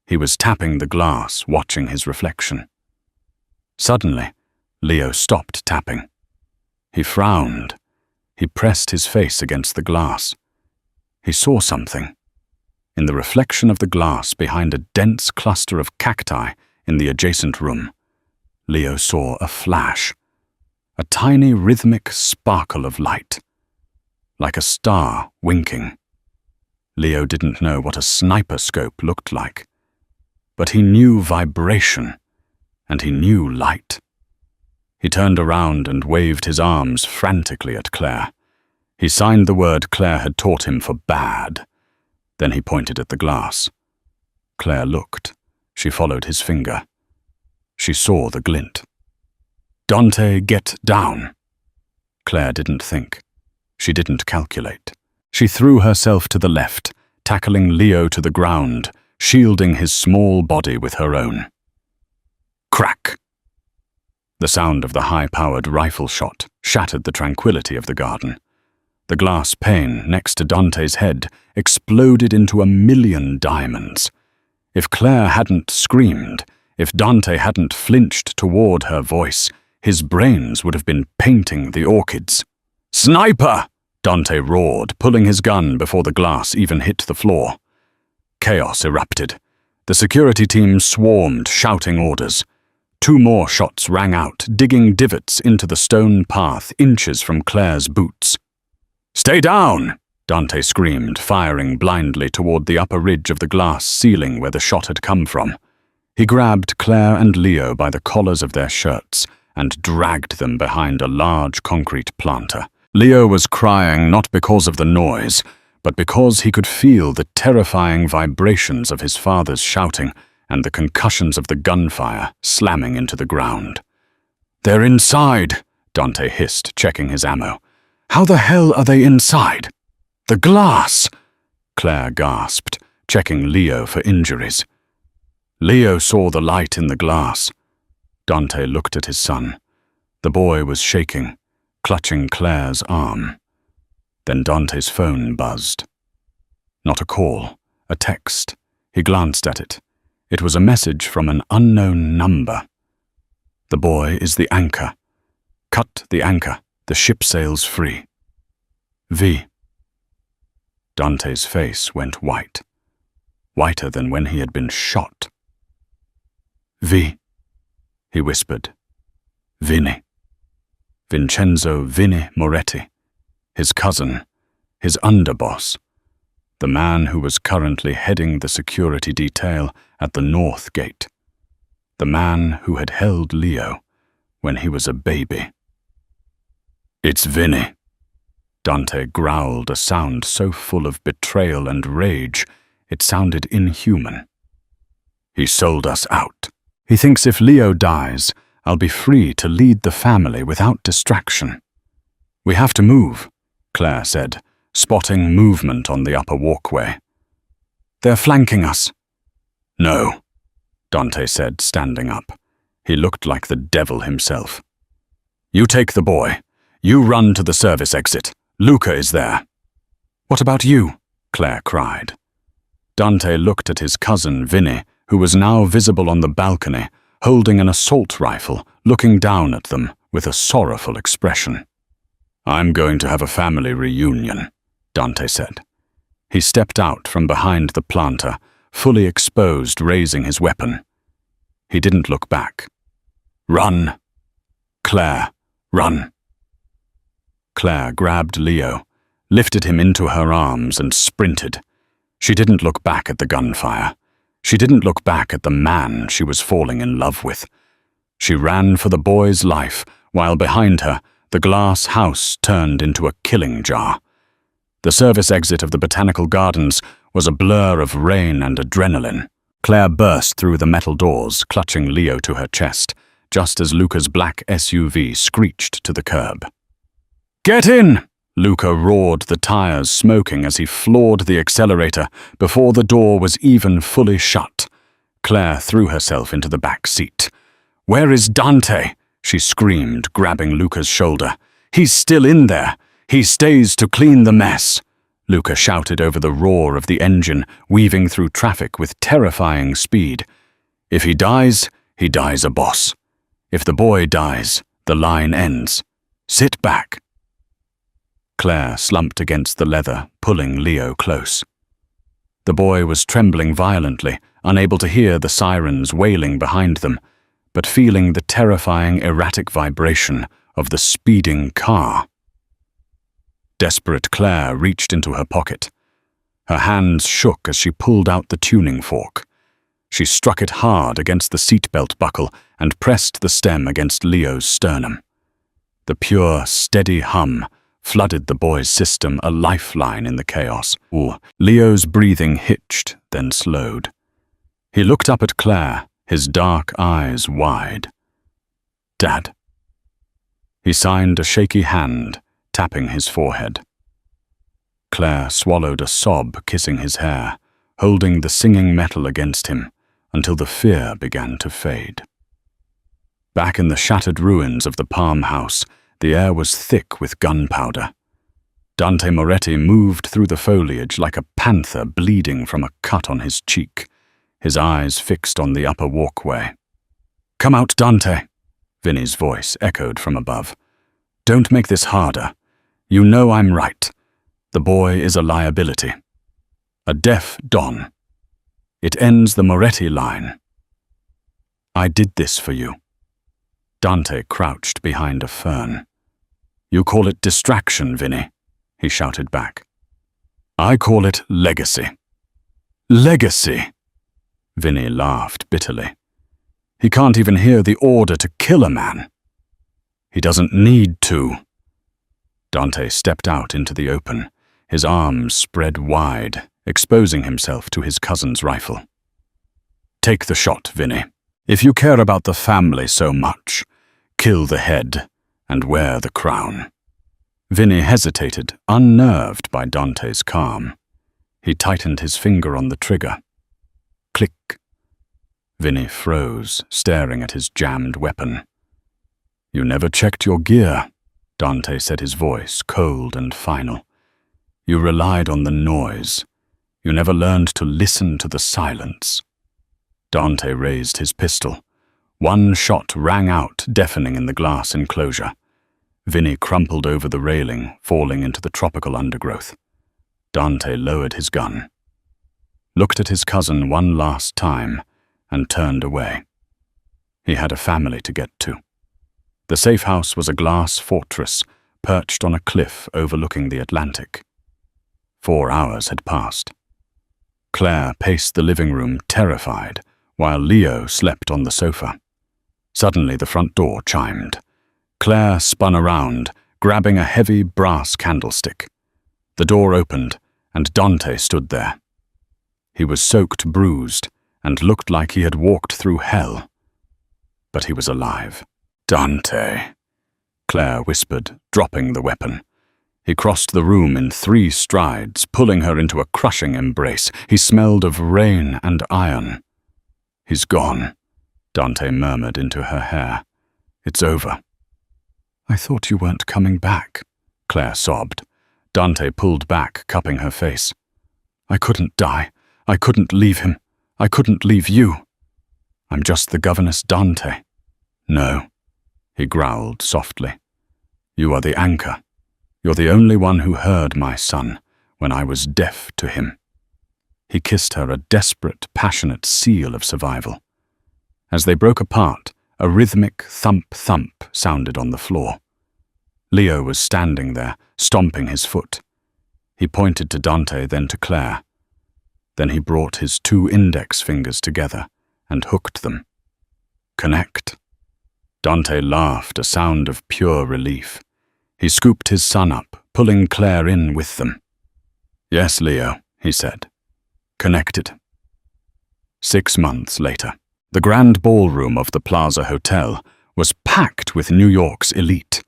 Speaker 1: He was tapping the glass, watching his reflection. Suddenly, Leo stopped tapping. He frowned. He pressed his face against the glass. He saw something. In the reflection of the glass behind a dense cluster of cacti in the adjacent room, Leo saw a flash, a tiny rhythmic sparkle of light, like a star winking. Leo didn't know what a sniper scope looked like, but he knew vibration, and he knew light. He turned around and waved his arms frantically at Claire. He signed the word Claire had taught him for bad. Then he pointed at the glass. Claire looked. She followed his finger. She saw the glint. "Dante, get down." Claire didn't think. She didn't calculate. She threw herself to the left, tackling Leo to the ground, shielding his small body with her own. Crack! The sound of the high-powered rifle shot shattered the tranquility of the garden. The glass pane next to Dante's head exploded into 1,000,000 diamonds. If Claire hadn't screamed, if Dante hadn't flinched toward her voice, his brains would have been painting the orchids. "Sniper!" Dante roared, pulling his gun before the glass even hit the floor. Chaos erupted. The security team swarmed, shouting orders. 2 more shots rang out, digging divots into the stone path inches from Claire's boots. "Stay down!" Dante screamed, firing blindly toward the upper ridge of the glass ceiling where the shot had come from. He grabbed Claire and Leo by the collars of their shirts and dragged them behind a large concrete planter. Leo was crying not because of the noise, but because he could feel the terrifying vibrations of his father's shouting and the concussions of the gunfire slamming into the ground. "They're inside," Dante hissed, checking his ammo. "How the hell are they inside?" "The glass!" Claire gasped, checking Leo for injuries. Leo saw the light in the glass. Dante looked at his son. The boy was shaking, clutching Claire's arm. Then Dante's phone buzzed. Not a call, a text. He glanced at it. It was a message from an unknown number. "The boy is the anchor. Cut the anchor. The ship sails free. V." Dante's face went white. Whiter than when he had been shot. "V," he whispered. "Vinny. Vincenzo Vinny Moretti. His cousin, his underboss. The man who was currently heading the security detail at the North Gate. The man who had held Leo when he was a baby. "It's Vinny." Dante growled, a sound so full of betrayal and rage it sounded inhuman. "He sold us out. He thinks if Leo dies, I'll be free to lead the family without distraction." "We have to move," Claire said, spotting movement on the upper walkway. "They're flanking us." "No," Dante said, standing up. He looked like the devil himself. "You take the boy. You run to the service exit. Luca is there." "What about you?" Claire cried. Dante looked at his cousin Vinny, who was now visible on the balcony, holding an assault rifle, looking down at them with a sorrowful expression. "I'm going to have a family reunion," Dante said. He stepped out from behind the planter, fully exposed, raising his weapon. He didn't look back. "Run! Claire, run!" Claire grabbed Leo, lifted him into her arms and sprinted. She didn't look back at the gunfire. She didn't look back at the man she was falling in love with. She ran for the boy's life, while behind her, the glass house turned into a killing jar. The service exit of the Botanical Gardens was a blur of rain and adrenaline. Claire burst through the metal doors, clutching Leo to her chest, just as Luca's black SUV screeched to the curb. "Get in!" Luca roared, the tires smoking as he floored the accelerator before the door was even fully shut. Claire threw herself into the back seat. "Where is Dante?" she screamed, grabbing Luca's shoulder. "He's still in there. He stays to clean the mess," Luca shouted over the roar of the engine, weaving through traffic with terrifying speed. "If he dies a boss. If the boy dies, the line ends. Sit back." Claire slumped against the leather, pulling Leo close. The boy was trembling violently, unable to hear the sirens wailing behind them, but feeling the terrifying erratic vibration of the speeding car. Desperate Claire reached into her pocket. Her hands shook as she pulled out the tuning fork. She struck it hard against the seatbelt buckle and pressed the stem against Leo's sternum. The pure, steady hum flooded the boy's system, a lifeline in the chaos. Leo's breathing hitched, then slowed. He looked up at Claire, his dark eyes wide. "Dad." He signed a shaky hand, tapping his forehead. Claire swallowed a sob, kissing his hair, holding the singing metal against him, until the fear began to fade. Back in the shattered ruins of the Palm House, the air was thick with gunpowder. Dante Moretti moved through the foliage like a panther bleeding from a cut on his cheek, his eyes fixed on the upper walkway. "Come out, Dante," Vinny's voice echoed from above. "Don't make this harder. You know I'm right. The boy is a liability. A deaf Don. It ends the Moretti line. I did this for you." Dante crouched behind a fern. "You call it distraction, Vinny," he shouted back. "I call it legacy." "Legacy?" Vinny laughed bitterly. "He can't even hear the order to kill a man. He doesn't need to." Dante stepped out into the open, his arms spread wide, exposing himself to his cousin's rifle. "Take the shot, Vinny. If you care about the family so much, kill the head and wear the crown." Vinny hesitated, unnerved by Dante's calm. He tightened his finger on the trigger. Click. Vinny froze, staring at his jammed weapon. "You never checked your gear," Dante said, his voice cold and final. "You relied on the noise. You never learned to listen to the silence." Dante raised his pistol. One shot rang out, deafening in the glass enclosure. Vinny crumpled over the railing, falling into the tropical undergrowth. Dante lowered his gun, looked at his cousin one last time, and turned away. He had a family to get to. The safe house was a glass fortress, perched on a cliff overlooking the Atlantic. 4 hours had passed. Claire paced the living room, terrified, while Leo slept on the sofa. Suddenly the front door chimed. Claire spun around, grabbing a heavy brass candlestick. The door opened, and Dante stood there. He was soaked, bruised, and looked like he had walked through hell. But he was alive. "Dante," Claire whispered, dropping the weapon. He crossed the room in 3 strides, pulling her into a crushing embrace. He smelled of rain and iron. "He's gone," Dante murmured into her hair. "It's over." "I thought you weren't coming back," Claire sobbed. Dante pulled back, cupping her face. I couldn't die. I couldn't leave him. I couldn't leave you. I'm just the governess Dante. No, he growled softly. You are the anchor. You're the only one who heard my son when I was deaf to him. He kissed her, a desperate, passionate seal of survival. As they broke apart, a rhythmic thump-thump sounded on the floor. Leo was standing there, stomping his foot. He pointed to Dante, then to Claire. Then he brought his 2 index fingers together and hooked them. Connect. Dante laughed, a sound of pure relief. He scooped his son up, pulling Claire in with them. Yes, Leo, he said. Connected. 6 months later, the grand ballroom of the Plaza Hotel was packed with New York's elite.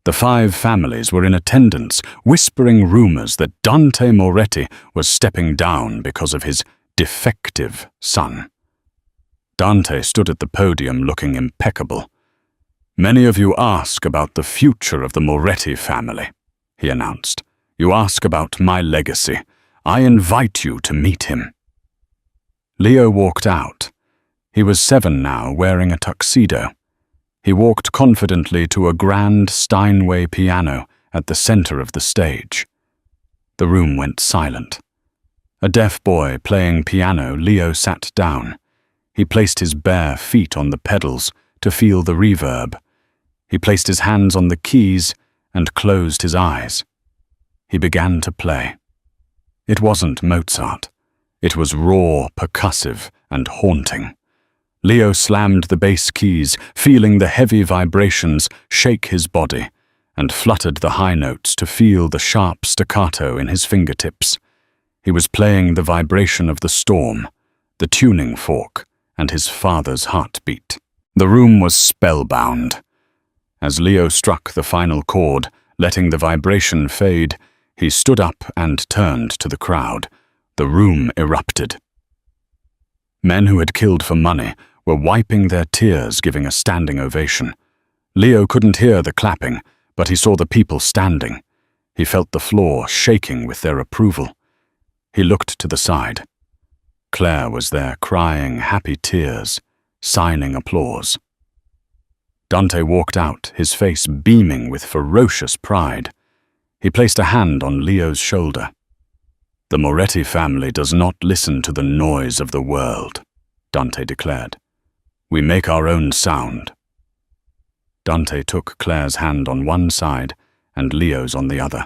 Speaker 1: The 5 families were in attendance, whispering rumors that Dante Moretti was stepping down because of his defective son. Dante stood at the podium looking impeccable. Many of you ask about the future of the Moretti family, he announced. You ask about my legacy. I invite you to meet him. Leo walked out. He was 7 now, wearing a tuxedo. He walked confidently to a grand Steinway piano at the center of the stage. The room went silent. A deaf boy playing piano, Leo sat down. He placed his bare feet on the pedals to feel the reverb. He placed his hands on the keys and closed his eyes. He began to play. It wasn't Mozart. It was raw, percussive, and haunting. Leo slammed the bass keys, feeling the heavy vibrations shake his body, and fluttered the high notes to feel the sharp staccato in his fingertips. He was playing the vibration of the storm, the tuning fork, and his father's heartbeat. The room was spellbound. As Leo struck the final chord, letting the vibration fade, he stood up and turned to the crowd. The room erupted. Men who had killed for money were wiping their tears, giving a standing ovation. Leo couldn't hear the clapping, but he saw the people standing. He felt the floor shaking with their approval. He looked to the side. Claire was there, crying happy tears, signing applause. Dante walked out, his face beaming with ferocious pride. He placed a hand on Leo's shoulder. The Moretti family does not listen to the noise of the world, Dante declared. We make our own sound. Dante took Claire's hand on one side and Leo's on the other.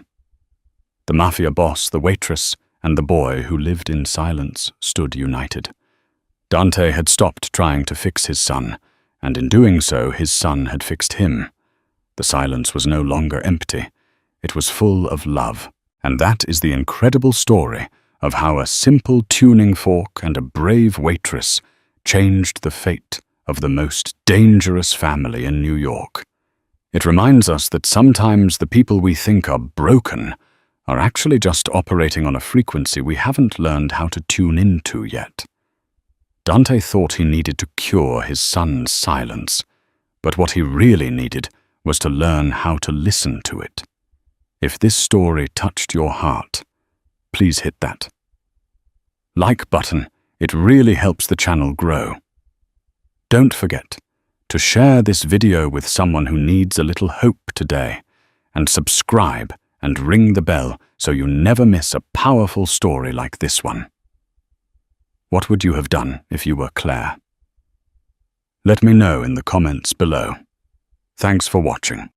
Speaker 1: The mafia boss, the waitress, and the boy who lived in silence stood united. Dante had stopped trying to fix his son, and in doing so, his son had fixed him. The silence was no longer empty. It was full of love. And that is the incredible story of how a simple tuning fork and a brave waitress changed the fate of the most dangerous family in New York. It reminds us that sometimes the people we think are broken are actually just operating on a frequency we haven't learned how to tune into yet. Dante thought he needed to cure his son's silence, but what he really needed was to learn how to listen to it. If this story touched your heart, please hit that like button. It really helps the channel grow. Don't forget to share this video with someone who needs a little hope today, and subscribe and ring the bell so you never miss a powerful story like this one. What would you have done if you were Claire? Let me know in the comments below. Thanks for watching.